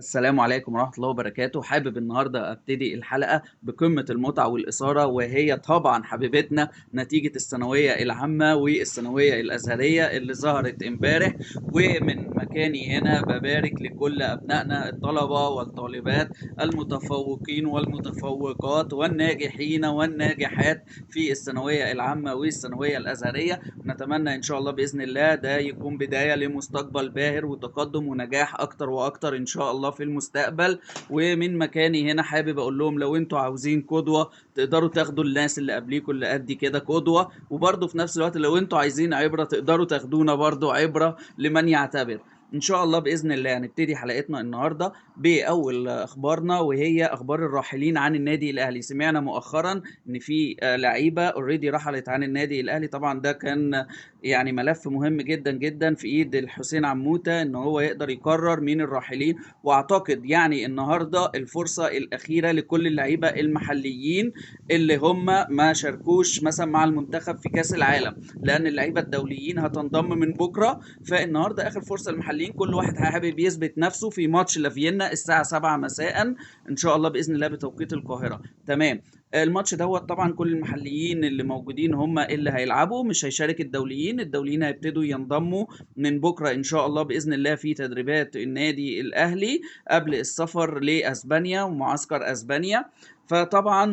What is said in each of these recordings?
السلام عليكم ورحمة الله وبركاته. حابب النهاردة أبتدي الحلقة بقمة المتعة والإثارة، وهي طبعا حبيبتنا نتيجة الثانوية العامة والثانوية الأزهرية اللي ظهرت امبارح. ومن مكاني هنا ببارك لكل أبنائنا الطلبة والطالبات المتفوقين والمتفوقات والناجحين والناجحات في الثانوية العامة والثانوية الأزهرية. نتمنى إن شاء الله بإذن الله ده يكون بداية لمستقبل باهر وتقدم ونجاح أكتر وأكتر إن شاء الله في المستقبل. ومن مكاني هنا حابب أقول لهم لو أنتوا عاوزين قدوة تقدروا تاخدوا الناس اللي قبليكم اللي قد كده قدوة، وبرضه في نفس الوقت لو أنتوا عايزين عبرة تقدروا تاخدونا برضه عبرة لمن يعتبر. ان شاء الله باذن الله هنبتدي حلقتنا النهارده باول اخبارنا، وهي اخبار الراحلين عن النادي الاهلي. سمعنا مؤخرا ان في لعيبه اوريدي رحلت عن النادي الاهلي. طبعا ده كان يعني ملف مهم جدا جدا في ايد الحسين عموته ان هو يقدر يقرر مين الراحلين. واعتقد يعني النهارده الفرصه الاخيره لكل اللعيبه المحليين اللي هم ما شاركوش مثلا مع المنتخب في كاس العالم، لان اللعيبه الدوليين هتنضم من بكره. فالنهارده اخر فرصه للمحليين، كل واحد حابب يثبت نفسه في ماتش لافيينا الساعه 7 مساء ان شاء الله باذن الله بتوقيت القاهره. تمام. الماتش دوت طبعا كل المحليين اللي موجودين هم اللي هيلعبوا، مش هيشارك الدوليين هيبتدوا ينضموا من بكره ان شاء الله باذن الله في تدريبات النادي الاهلي قبل السفر لاسبانيا ومعسكر اسبانيا. فطبعا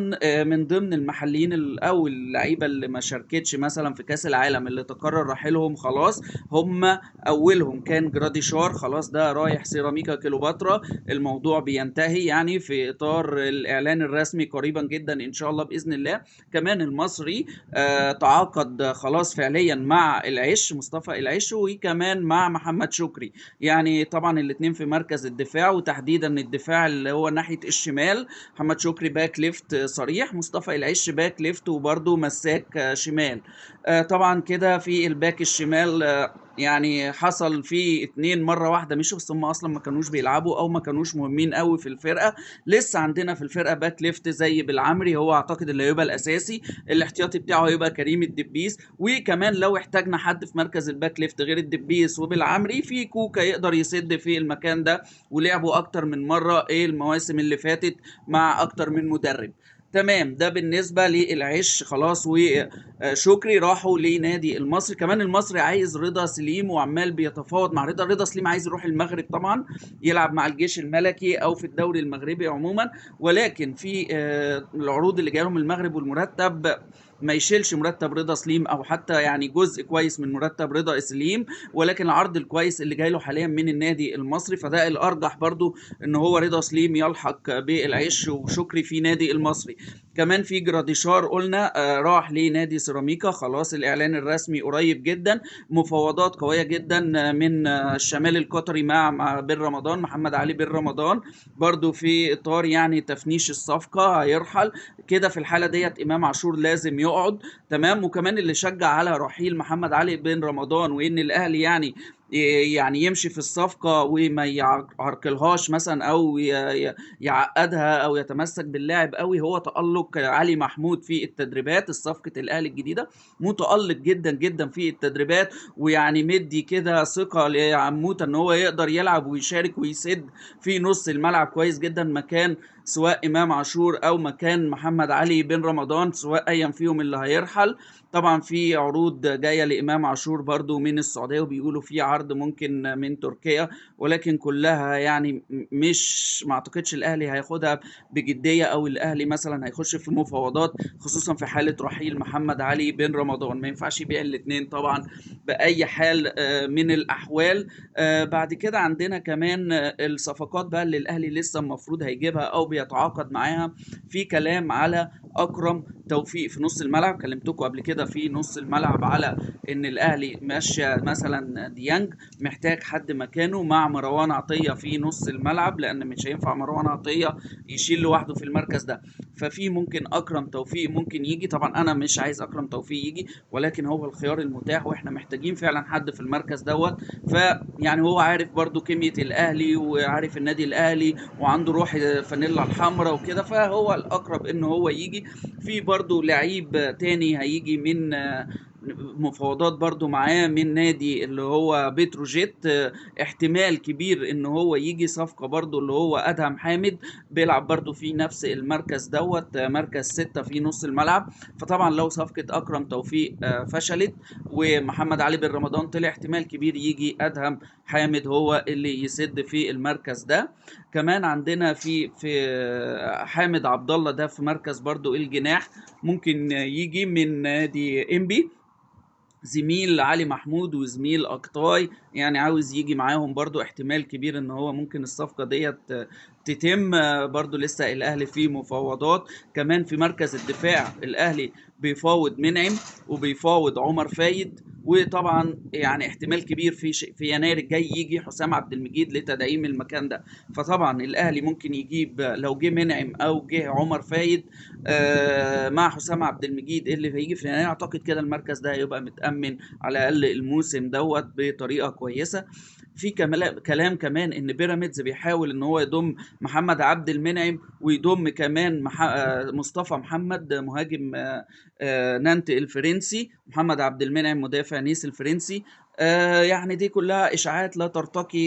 من ضمن المحليين او اللعيبه اللي ما شاركتش مثلا في كاس العالم اللي تقرر رحيلهم خلاص، هم اولهم كان جراديشار، خلاص ده رايح سيراميكا كليوباترا. الموضوع بينتهي يعني في اطار الاعلان الرسمي قريبا جدا ان شاء الله باذن الله. كمان المصري تعاقد خلاص فعليا مع العش مصطفى العش، وكمان مع محمد شكري. يعني طبعا الاثنين في مركز الدفاع، وتحديدا الدفاع اللي هو ناحيه الشمال. محمد شكري باك ليفت صريح، مصطفى العش باك ليفت وبرده مساك شمال. طبعا كده في الباك الشمال يعني حصل في اتنين مره واحده مشوا، بس هم اصلا ما كانوش بيلعبوا او ما كانوش مهمين قوي في الفرقه. لسه عندنا في الفرقه باك ليفت زي بالعمري، هو اعتقد اللي هيبقى الاساسي. الاحتياطي بتاعه هيبقى كريم الدبيس، وكمان لو احتاجنا حد في مركز الباك ليفت غير الدبيس وبالعمري في كوكا يقدر يسد في المكان ده، ولعبوا اكتر من مره المواسم اللي فاتت مع اكتر من مدرب. تمام. ده بالنسبة للعش خلاص. وشكري راحوا لنادي المصري. كمان المصري عايز رضا سليم وعمال بيتفاوض مع رضا سليم عايز يروح المغرب طبعا يلعب مع الجيش الملكي او في الدوري المغربي عموما. ولكن في العروض اللي جايه لهم المغرب والمرتب ما يشيلش مرتب رضا سليم، او حتى يعني جزء كويس من مرتب رضا سليم، ولكن العرض الكويس اللي جاي له حاليا من النادي المصري، فده الارجح برضو ان هو رضا سليم يلحق بالعش وشكري في نادي المصري. كمان في جراديشار قلنا راح لنادي سيراميكا، خلاص الاعلان الرسمي قريب جدا. مفاوضات قويه جدا من الشمال القطري مع بن رمضان، محمد علي بن رمضان، برضو في اطار يعني تفنيش الصفقه هيرحل. كده في الحاله ديت امام عاشور لازم يقعد. تمام. وكمان اللي شجع على رحيل محمد علي بن رمضان وان الاهلي يعني يمشي في الصفقة وما يعرقلهاش مثلا او يعقدها او يتمسك باللاعب قوي، هو تألق علي محمود في التدريبات. الصفقة الاهلي الجديدة متألق جدا جدا في التدريبات، ويعني مدي كده ثقة لعموته ان هو يقدر يلعب ويشارك ويسد في نص الملعب كويس جدا، مكان سواء امام عاشور او مكان محمد علي بن رمضان، سواء ايا فيهم اللي هيرحل. طبعا في عروض جايه لامام عاشور برضو من السعوديه، وبيقولوا في عرض ممكن من تركيا، ولكن كلها يعني مش ما اعتقدش الاهلي هياخدها بجديه، او الاهلي مثلا هيخش في مفاوضات، خصوصا في حاله رحيل محمد علي بن رمضان. ما ينفعش يبيع الاثنين طبعا باي حال من الاحوال. بعد كده عندنا كمان الصفقات بقى اللي الاهلي لسه المفروض هيجيبها او بيتعاقد معاها. في كلام على اكرم توفيق في نص الملعب، كلمتكم قبل كده في نص الملعب على ان الاهلي ماشيه مثلا ديانج محتاج حد مكانه مع مروان عطيه في نص الملعب، لان مش هينفع مروان عطيه يشيل لوحده في المركز ده. ففي ممكن اكرم توفيق ممكن يجي. طبعا انا مش عايز اكرم توفيق يجي، ولكن هو الخيار المتاح، واحنا محتاجين فعلا حد في المركز دوت. فيعني هو عارف برضو كمية الاهلي وعارف النادي الاهلي وعنده روح فانيلا الحمراء وكده، فهو الاقرب ان هو يجي. في برضو لعيب تاني هيجي من مفاوضات برضو معاه من نادي اللي هو بتروجيت، احتمال كبير ان هو يجي صفقة برضو اللي هو ادهم حامد، بيلعب برضو في نفس المركز دوت، مركز 6 في نص الملعب. فطبعا لو صفقة اكرم توفيق فشلت ومحمد علي بن رمضان طلع، احتمال كبير يجي ادهم حامد هو اللي يسد في المركز ده. كمان عندنا في حامد عبد الله، ده في مركز برضو الجناح، ممكن يجي من نادي انبي، زميل علي محمود وزميل اكتاي، يعني عاوز يجي معاهم برضو، احتمال كبير ان هو ممكن الصفقة ديت تتم. برضو لسه الاهلي فيه مفاوضات. كمان في مركز الدفاع الاهلي بيفاوض منعم وبيفاوض عمر فايد، وطبعا يعني احتمال كبير في يناير الجاي يجي حسام عبد المجيد لتدعيم المكان ده. فطبعا الاهلي ممكن يجيب لو جه منعم او جه عمر فايد مع حسام عبد المجيد اللي هيجي في يناير، اعتقد كده المركز ده هيبقى متأمن على الاقل الموسم دوت بطريقة كويسة. في كلام كمان ان بيراميدز بيحاول ان هو يضم محمد عبد المنعم ويضم كمان مصطفى محمد مهاجم نانت الفرنسي، محمد عبد المنعم مدافع نيس الفرنسي. يعني دي كلها اشاعات لا ترتقي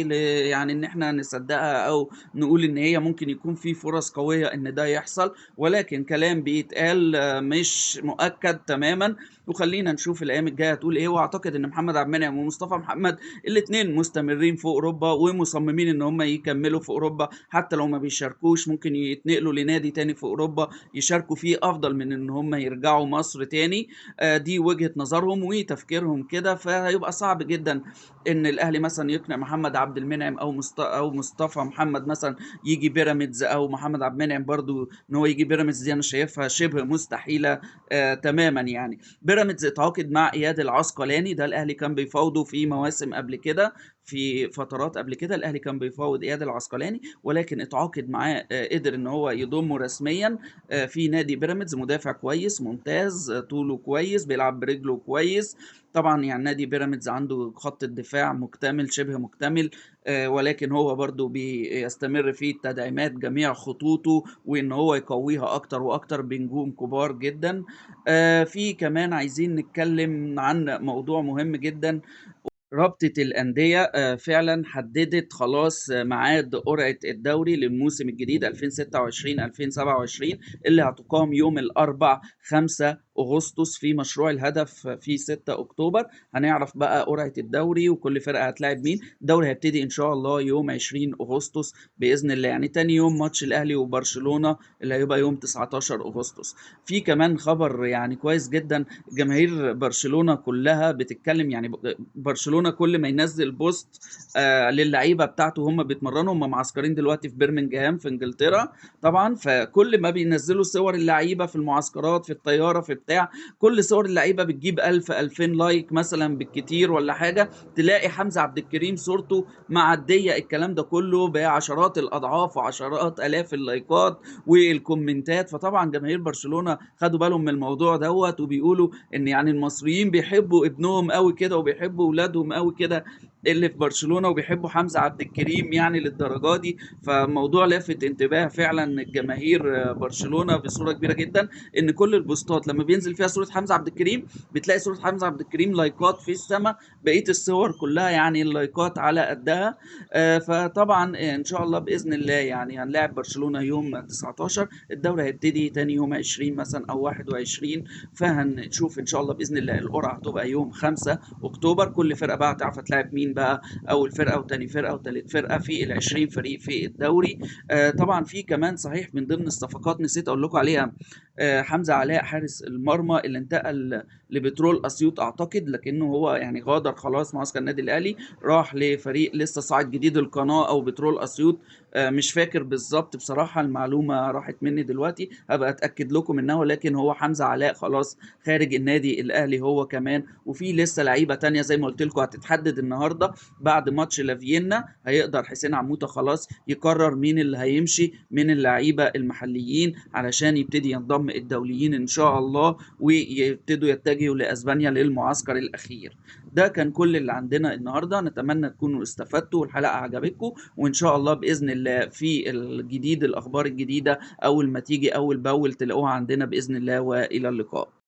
يعني ان احنا نصدقها او نقول ان هي ممكن يكون في فرص قوية ان ده يحصل، ولكن كلام بيتقال مش مؤكد تماما. وخلينا نشوف الايام الجايه هتقول ايه. واعتقد ان محمد عبد المنعم ومصطفى محمد الاثنين مستمرين في اوروبا ومصممين ان هم يكملوا في اوروبا، حتى لو ما بيشاركوش ممكن يتنقلوا لنادي تاني في اوروبا يشاركوا فيه، افضل من ان هم يرجعوا مصر تاني. دي وجهة نظرهم وتفكيرهم كده. فهيبقى صعب جدا ان الاهلي مثلا يقنع محمد عبد المنعم او مصطفى محمد مثلا يجي بيراميدز، او محمد عبد المنعم برضو ان هو يجي بيراميدز، دي انا شايفها شبه مستحيله تماما يعني. بيراميدز اتعاقد مع اياد العسقلاني، ده الاهلي كان بيفاوضه في مواسم قبل كده، في فترات قبل كده الاهلي كان بيفاوض اياد العسقلاني، ولكن اتعاقد معاه قدر ان هو يضمه رسميا في نادي بيراميدز. مدافع كويس ممتاز، طوله كويس، بيلعب برجله كويس. طبعا يعني نادي بيراميدز عنده خط الدفاع مكتمل شبه مكتمل، ولكن هو برضو بيستمر في تدعيمات جميع خطوطه وان هو يقويها اكتر واكتر بنجوم كبار جدا. في كمان عايزين نتكلم عن موضوع مهم جدا. رابطة الأندية فعلا حددت خلاص ميعاد قرعة الدوري للموسم الجديد 2026-2027 اللي هتقام يوم الأربع 5 أغسطس في مشروع الهدف في 6 أكتوبر. هنعرف بقى قرعة الدوري وكل فرقة هتلاعب مين. الدوري هيبتدي إن شاء الله يوم 20 أغسطس بإذن الله، يعني تاني يوم ماتش الأهلي وبرشلونة اللي هيبقى يوم 19 أغسطس. في كمان خبر يعني كويس جدا، جماهير برشلونة كلها بتتكلم، يعني برشلونة كل ما ينزل بوست للعيبة بتاعته هم بيتمرنوا، هم معسكرين دلوقتي في برمنجهام في انجلترا طبعا، فكل ما بينزلوا صور اللعيبة في المعسكرات في الطيارة في بتاع، كل صور اللعيبة بتجيب 1000 2000 لايك مثلا بالكتير ولا حاجة، تلاقي حمزة عبد الكريم صورته معدية الكلام ده كله بعشرات الأضعاف وعشرات آلاف اللايكات والكومنتات. فطبعا جماهير برشلونة خدوا بالهم من الموضوع دوت، وبيقولوا ان يعني المصريين بيحبوا ابنهم قوي كده وبيحبوا اولادهم قوي كده اللي في برشلونة، وبيحبوا حمزة عبد الكريم يعني للدرجة دي. فموضوع لافت انتباه فعلا الجماهير برشلونة بصورة كبيرة جدا، ان كل البوستات لما بينزل فيها صورة حمزة عبد الكريم بتلاقي صورة حمزة عبد الكريم لايكات في السماء، بقية الصور كلها يعني اللايكات على قدها. فطبعا ان شاء الله باذن الله يعني هنلاعب برشلونة يوم 19، الدوري هيبتدي تاني يوم 20 مثلا او 21، فهنشوف ان شاء الله باذن الله. القرعه هتبقى يوم 5 اكتوبر، كل فرقه بقى تعرف هتلاعب مين بقى، اول فرقه وتاني فرقه وتالت فرقه في ال 20 فريق في الدوري. طبعا في كمان صحيح من ضمن الصفقات نسيت اقول لكم عليها، حمزه علاء حارس المرمى اللي انتقل لبترول اسيوط اعتقد، لكنه هو يعني غادر خلاص معسكر النادي الاهلي، راح لفريق لسه صاعد جديد القناه او بترول اسيوط، مش فاكر بالظبط بصراحه، المعلومه راحت مني دلوقتي، هبقى اتاكد لكم منها. ولكن هو حمزه علاء خلاص خارج النادي الاهلي هو كمان. وفي لسه لعيبه تانية زي ما قلت لكم هتتحدد النهارده بعد ماتش لافيينا، هيقدر حسين عموته خلاص يقرر مين اللي هيمشي من اللعيبه المحليين علشان يبتدي ينضم الدوليين ان شاء الله، ويبتدوا يتجهوا لاسبانيا للمعسكر الاخير. ده كان كل اللي عندنا النهارده، نتمنى تكونوا استفدتوا والحلقه عجبتكم، وان شاء الله باذن الله في الجديد الاخبار الجديده اول ما تيجي اول باول تلاقوها عندنا باذن الله، والى اللقاء.